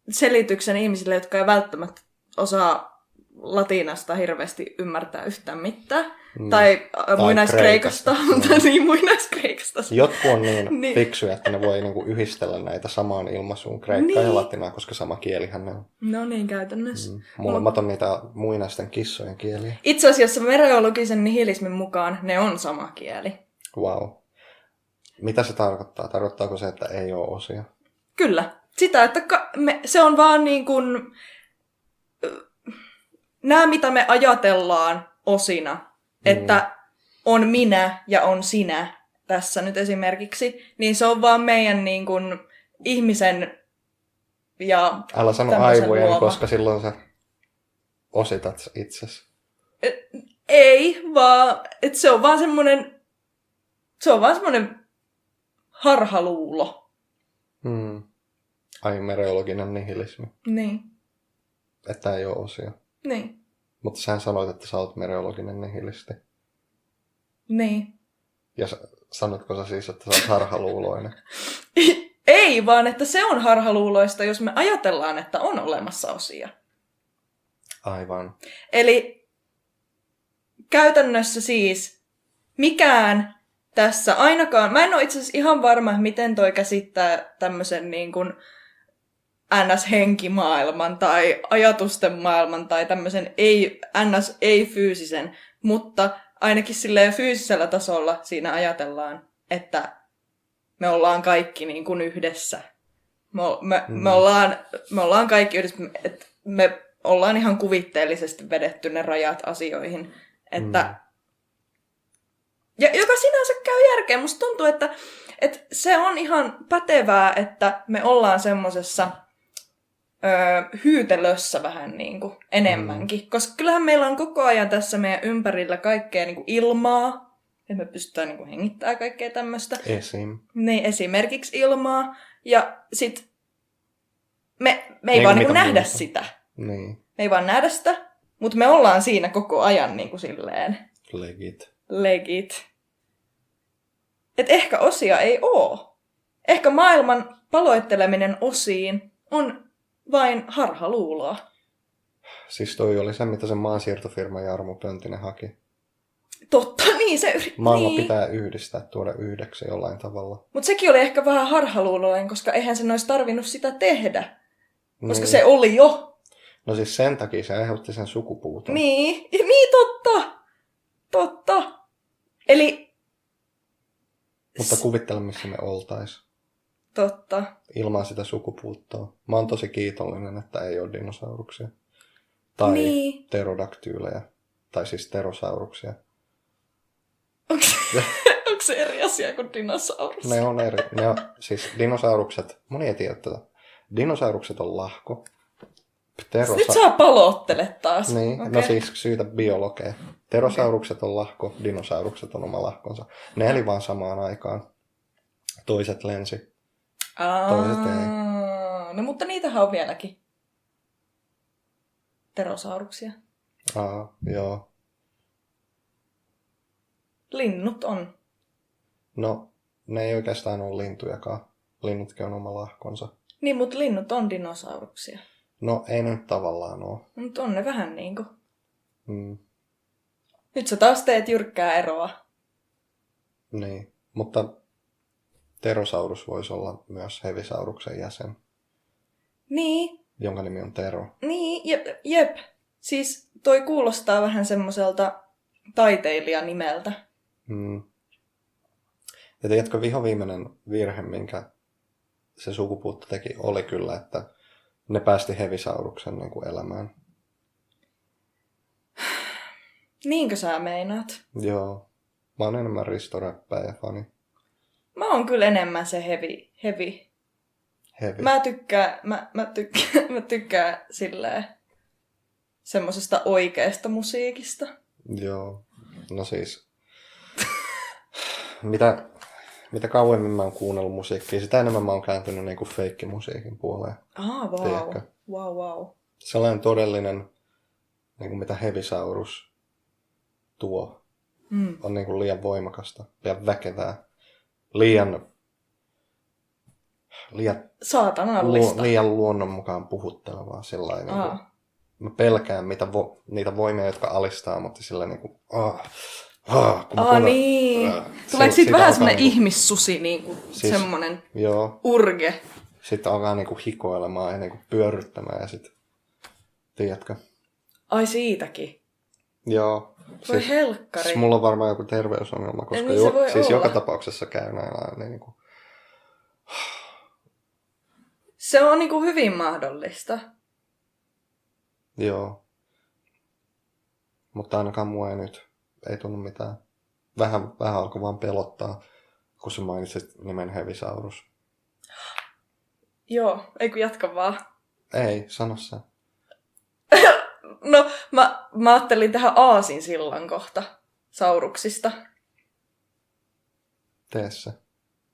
selityksen ihmisille, jotka ei välttämättä osaa latinasta hirveästi ymmärtää yhtään mitään. Tai muinaiskreikasta, mutta niin muinaiskreikasta. Jotkut on niin fiksuja, että ne voi niinku yhdistellä näitä samaan ilmaisuun, kreikkaa ja latinaa, koska sama kielihän ne on. No niin, käytännössä. Molemmat on niitä muinaisten kissojen kieliä. Itse asiassa mereologisen nihilismin mukaan ne on sama kieli. Wow. Mitä se tarkoittaa? Tarkoittaako se, että ei ole osia? Kyllä. Sitä, että se on vaan niin kuin... Nämä, mitä me ajatellaan osina, että on minä ja on sinä tässä nyt esimerkiksi, niin se on vaan meidän niin kuin, ihmisen ja älä sano aivojen, luoma. Koska silloin sä ositat itsesi. Ei, vaan että se on vaan semmoinen harhaluulo. Ai, mereologinen nihilismi. Niin. Että ei ole osia. Niin. Mutta sähän sanoit, että sä oot mereologinen nihilisti. Niin. Ja sanotko sä siis, että sä oot harhaluuloinen? Ei, vaan että se on harhaluuloista, jos me ajatellaan, että on olemassa osia. Aivan. Eli käytännössä siis mikään tässä ainakaan, mä en ole itse asiassa ihan varma, miten toi käsittää tämmöisen niin kuin NS-henkimaailman tai ajatusten maailman tai tämmöisen NS-ei-fyysisen, mutta ainakin silleen fyysisellä tasolla siinä ajatellaan, että me ollaan kaikki niin kuin yhdessä. Me ollaan kaikki yhdessä, että me ollaan ihan kuvitteellisesti vedetty ne rajat asioihin. Että ja joka sinänsä käy järkeen. Musta tuntuu, että se on ihan pätevää, että me ollaan semmosessa hyytelössä vähän niin kuin enemmänkin. Koska kyllähän meillä on koko ajan tässä meidän ympärillä kaikkea niin kuin ilmaa. Että me pystytään niin kuin hengittämään kaikkea tämmöistä. Niin, esimerkiksi ilmaa. Ja sit me ei vaan niin kuin nähdä sitä. Niin. Me ei vaan nähdä sitä, mutta me ollaan siinä koko ajan niin kuin silleen. Legit. Et ehkä osia ei oo. Ehkä maailman paloitteleminen osiin on vain harhaluuloa. Siis toi oli se, mitä se maansiirtofirma Jarmo Pöntinen haki. Totta, niin se Maailma niin. pitää yhdistää, tuoda yhdeksi jollain tavalla. Mutta sekin oli ehkä vähän harhaluuloinen, koska eihän sen olisi tarvinnut sitä tehdä. Koska Niin. se oli jo. No siis sen takia se aiheutti sen sukupuuton. Niin, totta. Eli... Mutta kuvittele, missä me oltais. Totta. Ilman sitä sukupuuttoa. Mä oon tosi kiitollinen, että ei ole dinosauruksia. Tai Niin. pterodaktylejä. Tai siis pterosauruksia. Onko se eri asia kuin dinosaurus? Ne on eri. Siis dinosaurukset, moni ei tiedä tätä. Dinosaurukset on lahko. Nyt sä palottelet taas. Niin, Okay. no siis syytä biologeja. Pterosaurukset on lahko, dinosaurukset on oma lahkonsa. Ne eli vaan samaan aikaan. Toiset lensi. Toiset ei. No mutta niitähän on vieläkin. Pterosauruksia. Joo. Linnut on. No, ne ei oikeastaan ole lintujakaan. Linnutkin on oma lahkonsa. Niin, mutta linnut on dinosauruksia. No, ei ne nyt tavallaan ole. Mutta on ne vähän niinku. Mm, Nyt sä taas teet jyrkkää eroa. niin, mutta Pterosaurus voisi olla myös Hevisauruksen jäsen, Niin, jonka nimi on Tero. niin, jep. Siis toi kuulostaa vähän semmoiselta taiteilijan nimeltä. Mm. Ja tiedätkö, vihoviimeinen virhe, minkä se sukupuutto teki, oli kyllä, että ne päästi Hevisauruksen niin kuin elämään. Niinkö sä meinaat? Joo. Mä oon enemmän Risto-räppäjä fani. Mä oon kyllä enemmän se heavy. Hevi. Mä tykkään silleen semmosesta oikeasta musiikista. Joo. No siis, mitä kauemmin mä oon kuunnellut musiikkia, sitä enemmän mä oon kääntynyt niinku feikkimusiikin puoleen. Tiedätkö? Wow. Sellainen todellinen, niinku mitä Hevisaurus tuo, on niinku liian voimakasta, liian väkevää, liian Saatanallista. liian luonnon mukaan puhuttelevaa. Sellainen, niinku, mä pelkään niitä voimia, jotka alistaa, mutta sillä niinku... Niin. Tuleeko siitä vähän semmoinen ihmissusi, niinku, siis, semmoinen urge? Sitten alkaa niinku hikoilemaan ja niinku pyörryttämään ja sit... Tiedätkö? Ai siitäkin? Joo. Voi helkkari. Siis mulla on varmaan joku terveysongelma, koska niin siis joka tapauksessa käy näin aina niinku... Se on niinku hyvin mahdollista. Joo. Mutta ainakaan mua ei nyt. Ei tunnu mitään. Vähän alkoi vaan pelottaa, kun sä mainitsit nimen Hevisaurus. Joo, ei kun jatka vaan. Ei, sano sä. No, mä ajattelin tähän aasinsillan kohta sauruksista. Tee se.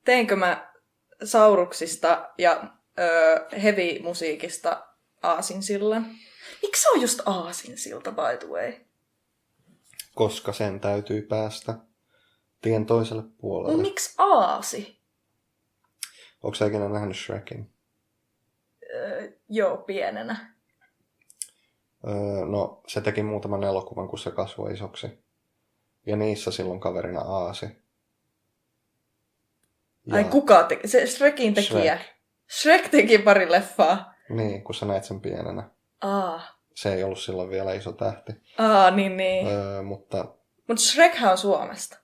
Teinkö mä sauruksista ja heavy-musiikista aasinsillan. Miksi se on just aasinsilta, by the way? Koska sen täytyy päästä tien toiselle puolelle. Miksi aasi? Onko sä ikinä nähnyt Shrekin? Joo, pienenä. No, se teki muutaman elokuvan, kun se kasvoi isoksi. Ja niissä silloin kaverina aasi. Ai kuka teki? Se Shrekin tekijä. Shrek teki pari leffaa. Niin, kun sä näit sen pienenä. Se ei ollut silloin vielä iso tähti. Niin. Mutta Shrekhän on Suomesta.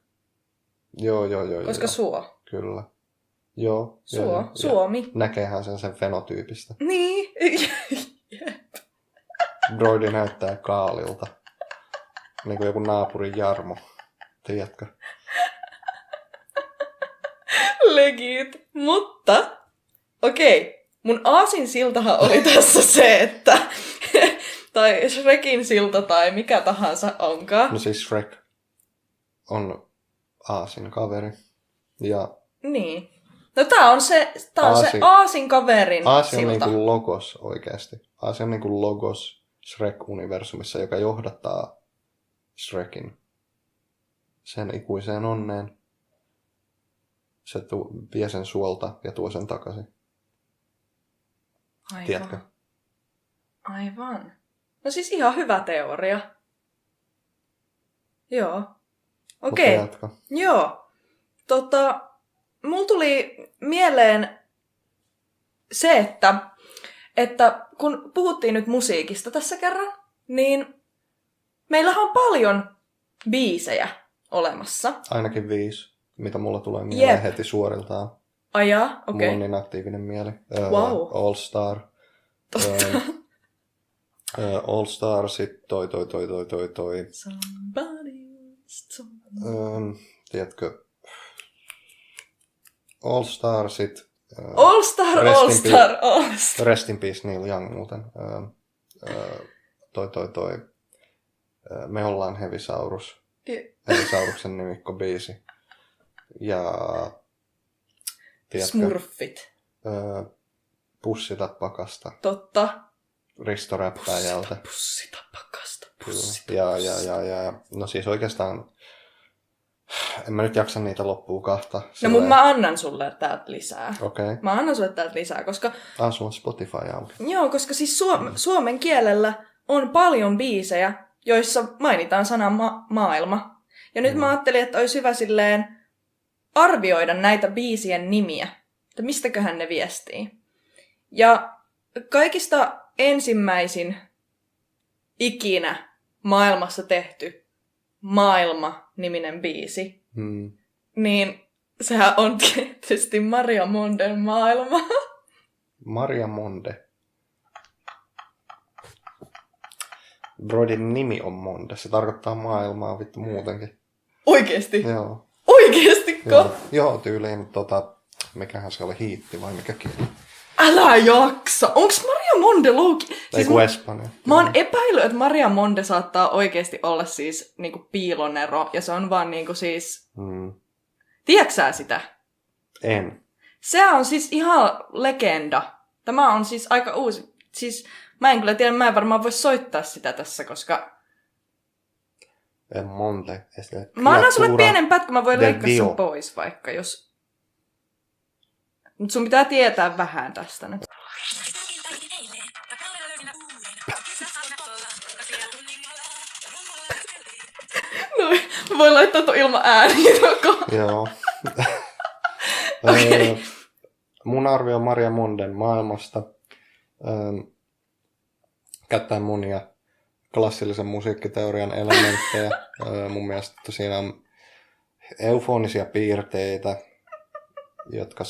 Joo. Koska suo. Kyllä. Joo. Suomi. Näkeehän sen fenotyypistä. Niin. Broidi näyttää Kaalilta. Niin kuin joku naapurin Jarmo. Tiedätkö? Legit. Mutta, okei. Mun aasinsiltahan oli tässä se, että tai Shrekin silta tai mikä tahansa onkaan. No siis Shrek on aasin kaveri. Ja niin. No tää on se aasin kaverin Aasi on silta. niin kuin logos oikeasti. Aasi on niin kuin logos Shrek-universumissa, joka johdattaa Shrekin sen ikuiseen onneen. Se vie sen suolta ja tuo sen takaisin. Aivan. Tiedätkö? Aivan. No siis ihan hyvä teoria. Joo. Okei. Jatka. Joo. Mulla tuli mieleen se, että kun puhuttiin nyt musiikista tässä kerran, niin meillähän on paljon biisejä olemassa. Ainakin 5, mitä mulla tulee mieleen heti suoriltaan. Ajaa, okei. Mulla on niin aktiivinen mieli. Wow. All Star. All Star, sit toi. Tiedätkö? All Star, sit... All Star. Rest in Peace Neil Young muuten. Me ollaan Hevisaurus. Hevisauruksen nimikko-biisi. Ja... Tiedätkö? Smurfit. Pussita pakasta. Totta. Risto Räppääjältä. Pussita pakasta. Ja. No siis oikeastaan... En mä nyt jaksa niitä loppuun kahta. No mutta mä annan sulle täältä lisää. Okei. Mä annan sulle täältä lisää, koska... Sulla on Spotify auki. Joo, koska siis suomen kielellä on paljon biisejä, joissa mainitaan sana maailma. Ja nyt mä ajattelin, että olisi hyvä silleen arvioida näitä biisien nimiä. Että mistäköhän ne viestii. Ja kaikista ensimmäisin ikinä maailmassa tehty Maailma-niminen biisi, niin sehän on tietysti Maria Monden Maailma. Maria Monde. Broidin nimi on Monde. Se tarkoittaa maailmaa vittu muutenkin. Oikeesti? Joo. Oikeestikko? Joo, tyyliin mikähän se oli, hiitti vai mikä kieli? Älä jaksa! Onks Maria Monde Louki? Siis kuin Espanja. Mä oon epäillyt, että Maria Monde saattaa oikeesti olla siis niinku piilonero. Ja se on vaan niinku siis... Tiedätkö sä sitä? En. Se on siis ihan legenda. Tämä on siis aika uusi. Siis mä en kyllä tiedä, mä en varmaan voi soittaa sitä tässä, koska... Monte. Mä annan sulle pienen pätkän, mä voin leikkaa sen pois vaikka, jos... Mut sun pitää tietää vähän tästä nyt. Noin, mä voin laittaa tuon ilman ääniä toko. Joo. Okay. Mun arvio Maria Monden maailmasta käyttää monia klassillisen musiikkiteorian elementtejä. Mun mielestä siinä on eufonisia piirteitä, jotka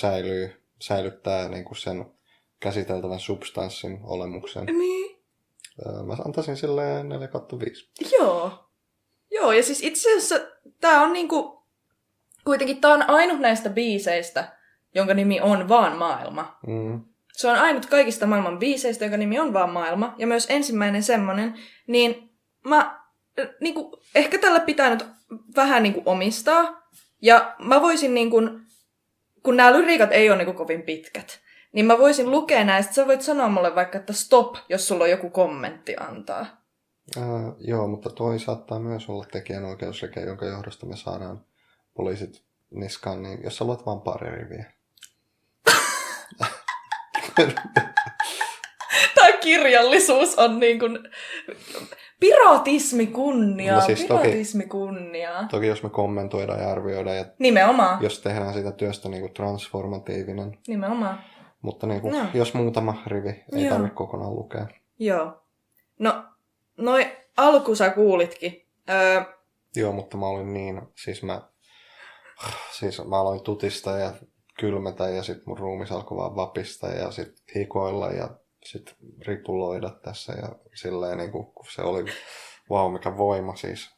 säilyttää niinku sen käsiteltävän substanssin olemuksen. Niin. Mä antaisin silleen 4/5. Joo, ja siis itse asiassa tää on niinku... Kuitenkin tää on ainut näistä biiseistä, jonka nimi on vaan Maailma. Se on ainut kaikista maailman biiseistä, jonka nimi on vaan Maailma. Ja myös ensimmäinen semmonen. Niin mä niinku, ehkä tällä pitää nyt vähän niinku omistaa. Ja mä voisin niinku... Kun nämä lyriikat ei ole niinku kovin pitkät, niin mä voisin lukea näistä. Sä voit sanoa mulle vaikka, että stop, jos sulla on joku kommentti antaa. Joo, mutta toi saattaa myös olla tekijänoikeusrike, jonka johdosta me saadaan poliisit niskaan, niin jos sä luot vaan pari riviä. Tämä kirjallisuus on niin kuin piratismi kunniaa, No siis piratismi kunniaa. Toki jos me kommentoidaan ja arvioidaan ja Nimenomaan. jos tehdään siitä työstä niin kuin transformatiivinen. Nimenomaan. Mutta niin kuin, jos muutama rivi ei tarvitse kokonaan lukea. Joo. No, noi alku sä kuulitkin. Joo, mutta mä olin niin, siis mä aloin tutista ja kylmätä ja sit mun ruumis alkoi vaan vapista ja sit hikoilla ja sit ripuloida tässä ja silleen niinku, kun se oli, mikä voima siis.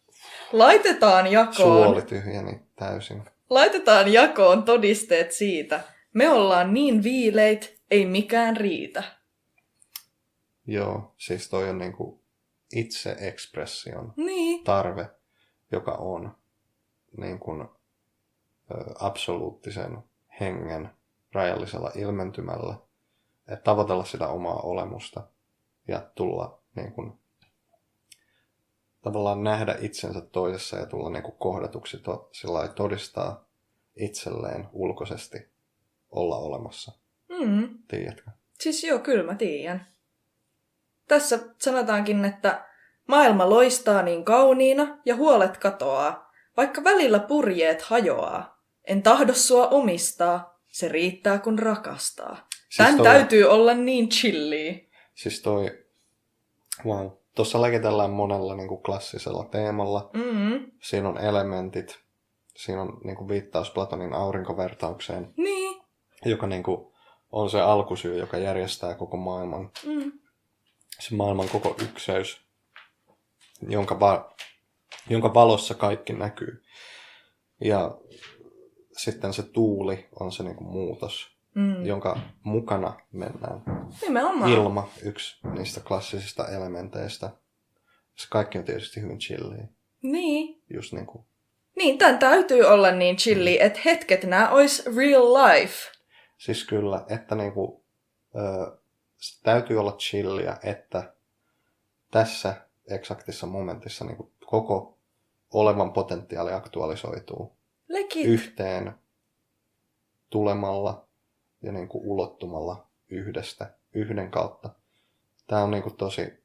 Laitetaan jakoon. Suoli tyhjeni täysin. Laitetaan jakoon todisteet siitä. Me ollaan niin viileit, ei mikään riitä. Joo, siis toi on niinku itse-ekspression tarve, joka on niin kuin absoluuttisen hengen rajallisella ilmentymällä, että tavoitella sitä omaa olemusta ja tulla niin kuin, tavallaan nähdä itsensä toisessa ja tulla niin kuin kohdatuksi sillä lailla todistaa itselleen ulkoisesti olla olemassa. Tiedätkö? Siis joo, kyllä mä tiedän. Tässä sanotaankin, että maailma loistaa niin kauniina ja huolet katoaa, vaikka välillä purjeet hajoaa. En tahdo sua omistaa, se riittää kun rakastaa. Siis Tän täytyy olla niin chilliä. Siis tuossa läkitellään monella niin kuin klassisella teemalla. Siinä on elementit, siinä on niin kuin viittaus Platonin aurinkovertaukseen, joka niin kuin on se alkusyy, joka järjestää koko maailman. Se maailman koko ykseys, jonka valossa kaikki näkyy. Ja sitten se tuuli on se niinku muutos, jonka mukana mennään. Nimenomaan. Ilma, yksi niistä klassisista elementeistä. Se kaikki on tietysti hyvin chilliä. Niin. Just niinku. Niin, tän täytyy olla niin chilli, että hetket nää ois real life. Siis kyllä, että niinku, se täytyy olla chilliä, että tässä eksaktissa momentissa niinku koko olevan potentiaali aktualisoituu. Legit. Yhteen tulemalla ja niinku ulottumalla yhden kautta. Tää on niinku tosi...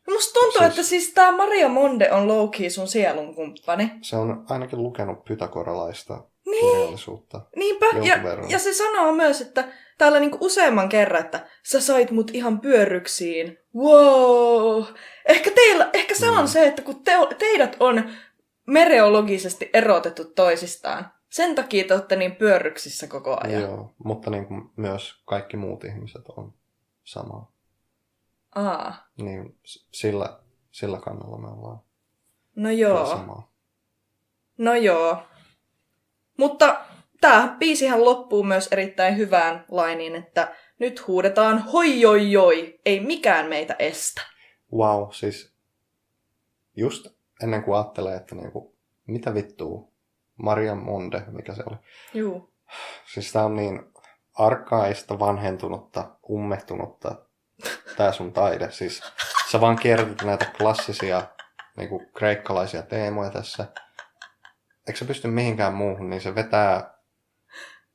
Musta tuntuu, että siis tää Maria Monde on low-key sun sielun kumppani. Se on ainakin lukenut pythagoralaista kirjallisuutta. Niinpä, ja se sanoo myös, että täällä niinku useamman kerran, että sä sait mut ihan pyörryksiin. Wow! Ehkä se on se, että kun teidät on mereologisesti erotettu toisistaan, sen takia te olette niin pyörryksissä koko ajan. Joo, mutta niin kuin myös kaikki muut ihmiset on samaa. Niin sillä kannalla me ollaan. No joo. Samaa. No joo. Mutta tää biisihän loppuu myös erittäin hyvään lainiin, että nyt huudetaan hoi, ei mikään meitä estä. Wow, siis just ennen kuin ajattelee, että niinku, mitä vittua, Maria Monde, mikä se oli. Juu. Siis tää on niin arkaista, vanhentunutta, ummehtunutta tää sun taide. Siis sä vaan kierrätät näitä klassisia niinku kreikkalaisia teemoja tässä. Eikö se pysty mihinkään muuhun, niin se vetää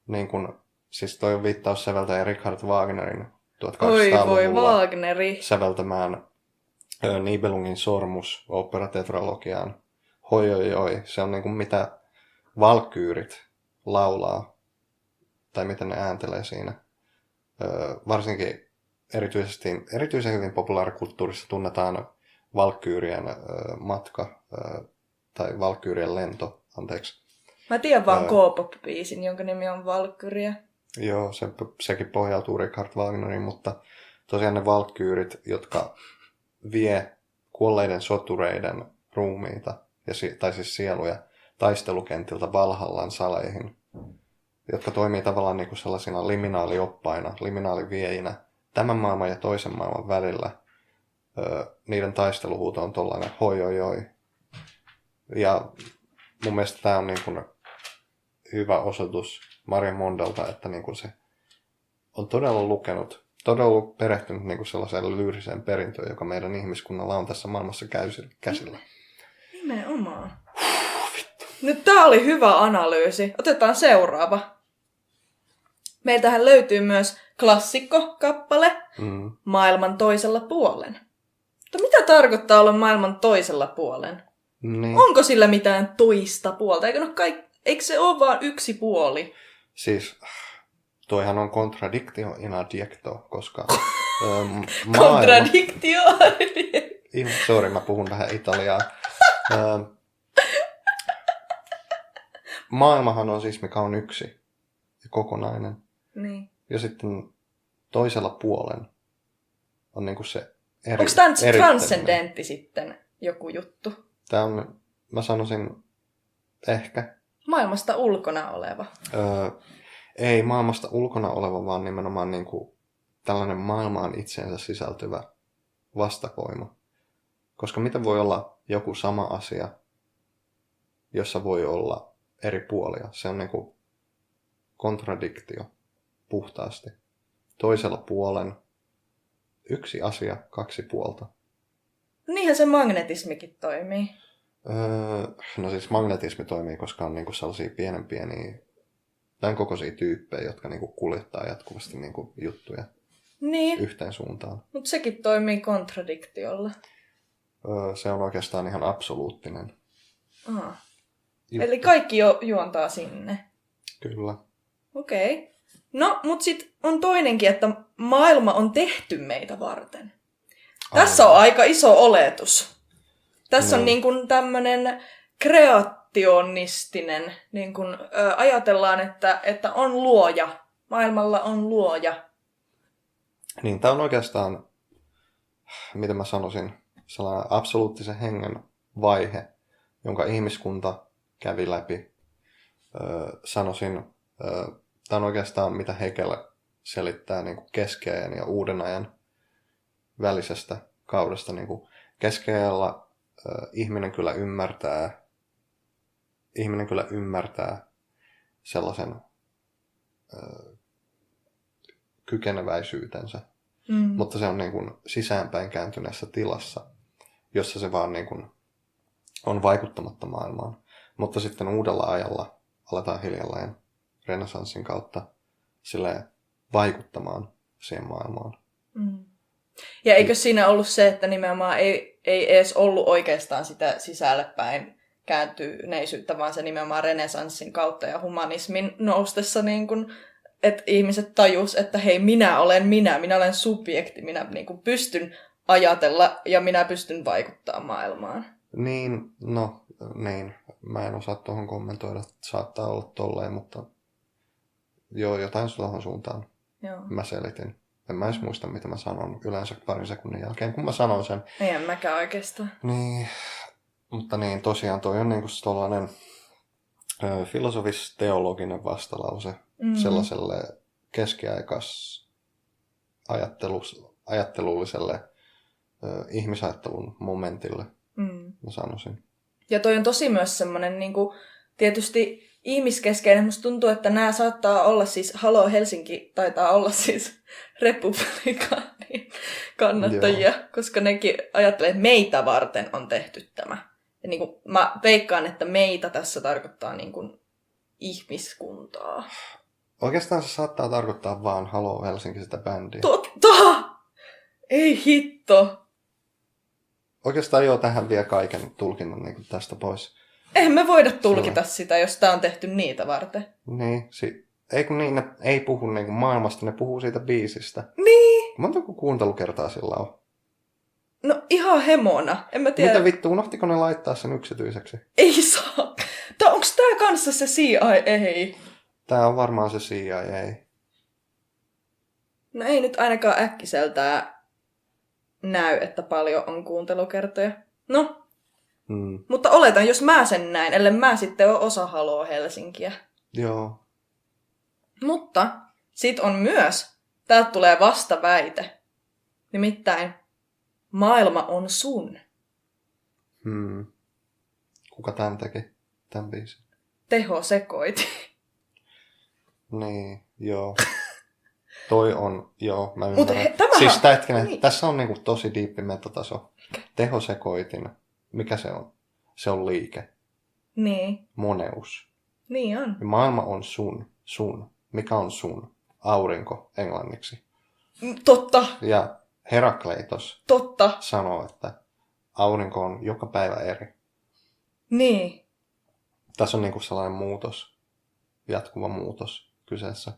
niin kuin, siis toi on viittaus säveltäjä Richard Wagnerin 1800-luvulla säveltämään Nibelungin sormus oopperatetralogiaan. Hoi, se on niin kuin mitä valkkyyrit laulaa, tai miten ne ääntelee siinä. Varsinkin erityisen hyvin populaarikulttuurissa tunnetaan valkkyyrien matka, tai valkkyyrien lento, anteeksi. Mä tiedän vaan K-pop-biisin, jonka nimi on Valkyria. Joo, sekin pohjautuu Richard Wagneriin, mutta tosiaan ne valkkyyrit, jotka vie kuolleiden sotureiden ruumiita, tai siis sieluja, taistelukentiltä Valhallan saleihin, jotka toimii tavallaan niin kuin sellaisina liminaalioppaina, liminaaliviejinä tämän maailman ja toisen maailman välillä. Niiden taisteluhuuto on tollainen hoi. Ja mun mielestä tää on niin kuin hyvä osoitus Maria Mondelta, että niin kuin se on todella lukenut, todella perehtynyt niin kuin sellaiseen lyyriseen perintöön, joka meidän ihmiskunnalla on tässä maailmassa käsillä. Nimenomaan. Nyt tää oli hyvä analyysi. Otetaan seuraava. Meiltähän löytyy myös klassikkokappale Maailman toisella puolen. Mutta mitä tarkoittaa olla maailman toisella puolen? Niin. Onko sillä mitään toista puolta? Eikö se ole vaan yksi puoli? Siis toihan on contradictio in adjecto, koska Contradictio. Sorry, mä puhun vähän italiaa. Maailmahan on siis mikä on yksi ja kokonainen. Niin. Ja sitten toisella puolen on niinku se onko tämä nyt transcendentti sitten joku juttu? Tämä on, mä sanoisin, ehkä. Maailmasta ulkona oleva. Ei maailmasta ulkona oleva, vaan nimenomaan niinku tällainen maailmaan itseensä sisältyvä vastakoima. Koska miten voi olla joku sama asia, jossa voi olla eri puolia? Se on niinku kontradiktio puhtaasti. Toisella puolen yksi asia, kaksi puolta. Niinhän se magnetismikin toimii. No siis magnetismi toimii, koska on niinku sellaisia pieniä tämän kokoisia tyyppejä, jotka niinku kuljettaa jatkuvasti niinku juttuja yhteen suuntaan. Mutta sekin toimii kontradiktiolla. Se on oikeastaan ihan absoluuttinen. Eli kaikki juontaa sinne. Kyllä. Okei. No, mutta sitten on toinenkin, että maailma on tehty meitä varten. Tässä on aika iso oletus. Tässä on niin kuin tämmöinen kreationistinen, niin kuin, ajatellaan, että on luoja. Maailmalla on luoja. Niin, tämä on oikeastaan, miten mä sanoisin, sellainen absoluuttisen hengen vaihe, jonka ihmiskunta kävi läpi. Sanoisin, tämä on oikeastaan, mitä Hegel selittää niin kuin keskiajan ja uuden ajan välisestä kaudesta. Niin kuin keskiajalla ihminen kyllä ymmärtää sellaisen kykeneväisyytensä, mutta se on niin kuin sisäänpäin kääntyneessä tilassa, jossa se vaan niin kuin on vaikuttamatta maailmaan. Mutta sitten uudella ajalla aletaan hiljalleen renessanssin kautta silleen vaikuttamaan siihen maailmaan. Ja eikö siinä ollut se, että nimenomaan ei edes ollut oikeastaan sitä sisäällepäin kääntyneisyyttä, vaan se nimenomaan renessanssin kautta ja humanismin noustessa, niin kun, että ihmiset tajus, että hei, minä olen subjekti, minä niin kun pystyn ajatella ja minä pystyn vaikuttaa maailmaan. Niin, no niin. Mä en osaa tuohon kommentoida, saattaa olla tolleen, mutta joo, jotain tuohon suuntaan mä selitin. En mä edes muista, mitä mä sanon yleensä parin sekunnin jälkeen, kun mä sanon sen. En mäkään oikeastaan. Niin, mutta niin, tosiaan toi on niinku tollainen filosofis-teologinen vastalause sellaiselle ajattelulliselle ihmisajattelun momentille, mä sanoisin. Ja toi on tosi myös semmoinen niinku, tietysti ihmiskeskeinen. Musta tuntuu, että nämä saattaa olla siis, Halo Helsinki taitaa olla siis republikaanin kannattajia, koska nekin ajattelee, että meitä varten on tehty tämä. Ja niin kuin, mä veikkaan, että meitä tässä tarkoittaa niin kuin ihmiskuntaa. Oikeastaan se saattaa tarkoittaa vaan Halo Helsinki sitä bändiä. Totta! Ei hitto! Oikeastaan joo, tähän vie kaiken tulkinnan niin tästä pois. Eihän me voida tulkita sitä, jos tää on tehty niitä varten. Niin, ei kun niin, ne ei puhu niin maailmasta, ne puhuu siitä biisistä. Niin! Montako kuuntelukertaa sillä on? No ihan hemona, en mä tiedä. Mitä vittu, unohtiko ne laittaa sen yksityiseksi? Ei saa! Onks tää kanssa se CIA? Tää on varmaan se CIA. No ei nyt ainakaan äkkiseltään näy, että paljon on kuuntelukertoja. No, mutta oletan, jos mä sen näin, ellei mä sitten ole osa Halo Helsinkiä. Joo. Mutta sit on myös, täältä tulee vastaväite. Nimittäin, maailma on sun. Kuka tän teki, tän biisin? Teho sekoiti. Niin, joo. Toi on, joo, mä Mut ymmärrän. tämähän... Siis hetkinen, Niin. tässä on niinku tosi diippi metataso. Tehosekoitin, mikä se on? Se on liike. Niin. Moneus. Niin on. Maailma on sun. Mikä on sun? Aurinko englanniksi. Totta. Ja Herakleitos Totta. sanoo, että aurinko on joka päivä eri. Niin. Tässä on niinku sellainen muutos, jatkuva muutos kyseessä.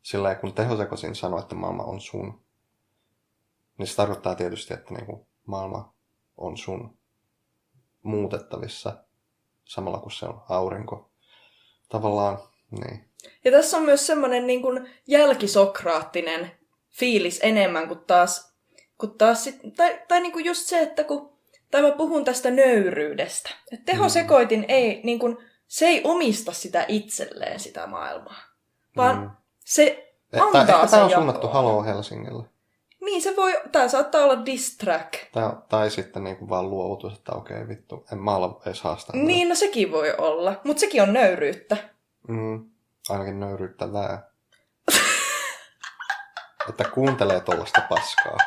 Sillä kun tehosekoisin sanoo, että maailma on sun, niin se tarkoittaa tietysti, että niinku maailma on sun muutettavissa samalla kun se on aurinko. Tavallaan, niin. Ja tässä on myös semmoinen niin kuin jälkisokraattinen fiilis enemmän kuin taas sit, tai niin kuin just se, että tai mä puhun tästä nöyryydestä. Et tehosekoitin ei, niin kuin, se ei omista sitä itselleen sitä maailmaa, vaan se antaa sen Tämä on jakoon. suunnattu Haloo Helsingille. Niin se voi, tai saattaa olla diss track. Tai sitten niinku vaan luovutus, että okei vittu, en mä olla edes haastaa. Niin, no sekin voi olla, mutta sekin on nöyryyttä. Ainakin nöyryyttävää. Että kuuntelee tollaista paskaa.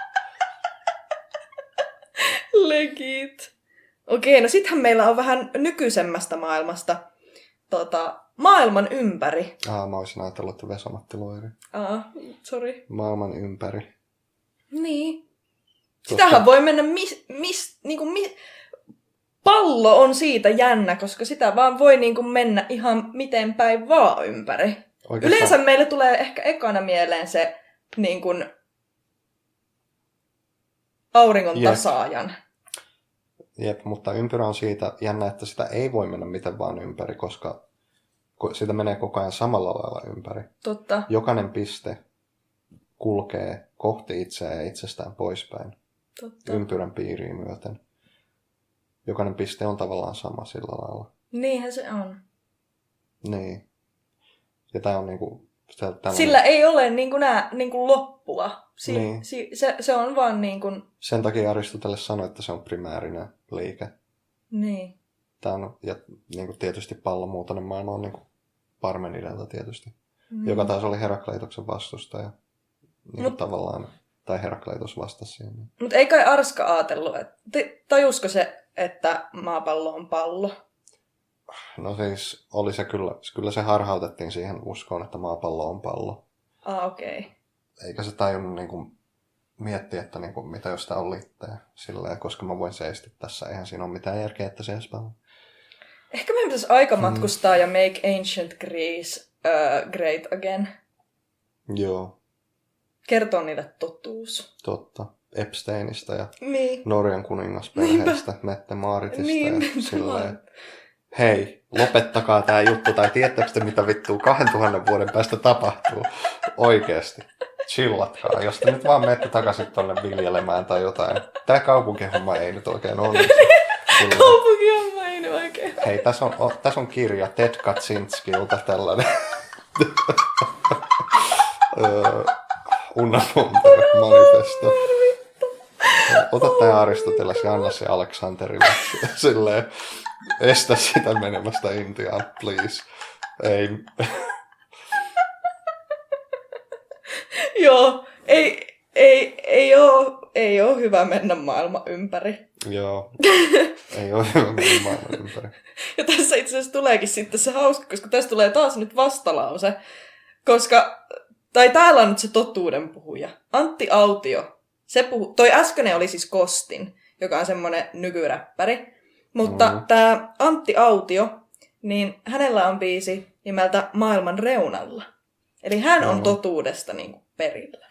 Legit. Okei, no sittenhän meillä on vähän nykyisemmästä maailmasta maailman ympäri. Mä olisin ajatellut, että Vesa-Matti Loiri. Sorry. Maailman ympäri. Niin. Sitähän voi mennä pallo on siitä jännä, koska sitä vaan voi niinku mennä ihan miten päin vaan ympäri. Oikeastaan... Yleensä meille tulee ehkä ekana mieleen se niin kuin auringon tasaajan. Jep, mutta ympyrä on siitä jännä, että sitä ei voi mennä miten vaan ympäri, koska sitä menee koko ajan samalla lailla ympäri. Totta. Jokainen piste kulkee kohti itseään ja itsestään poispäin. Totta. Ympyrän piiriin myöten. Jokainen piste on tavallaan sama sillä lailla. Niinhän se on. Niin. Ja tää on niinku... Sillä ei ole niinku loppua. Niin. Se on vaan niinku... Sen takia Aristoteles sanoi, että se on primäärinen liike. Niin. Tää on, ja niinku tietysti pallomuotoinen maailma on niinku Parmenidelta tietysti. Joka taas oli Herakleitoksen vastustaja. Niin tavallaan, tai Herakleitos vastasi siihen. Mutta ei kai Arska ajatellut, tajusko se, että maapallo on pallo? No siis oli se kyllä se harhautettiin siihen uskoon, että maapallo on pallo. Okei. Okay. Eikä se tajunnut niinku miettiä, että niinku, mitä jos tää on litteä. Silleen, koska mä voin seistä tässä, eihän siinä ole mitään järkeä, että se edes pallo. Ehkä meidän pitäisi aikamatkustaa ja make ancient Greece great again. Joo. Kertoo niille totuus. Totta. Epsteinistä ja niin. Norjan kuningasperheestä, Mette Maaritista niin, ja silleen, hei, lopettakaa tää juttu, tai tiedättekö te mitä vittua 2000 vuoden päästä tapahtuu? Oikeesti. Chillatkaa. Jos te nyt vaan menette takaisin tonne viljelemään tai jotain. Tää kaupunkihomma ei nyt oikein onnistu. Kaupunkihomma ei nyt oikein. Hei, tässä on kirja Ted Kaczynskilta tällainen. Unnamonter manifesto. Ota tää Aristoteles ja anna se Aleksanterille. Silleen, estä sitä menemästä Intiaan, please. Joo, ei oo hyvä mennä maailman ympäri. Joo, ei ole hyvä mennä maailman ympäri. Ja tässä itse asiassa tuleekin sitten se hauska, koska tässä tulee taas nyt vastalause. Koska, tai täällä on nyt se totuuden puhuja. Antti Autio. Toi äskeinen oli siis Kostin, joka on semmoinen nykyräppäri. Mutta tää Antti Autio, niin hänellä on biisi nimeltä Maailman reunalla. Eli hän on totuudesta niin kuin perillä.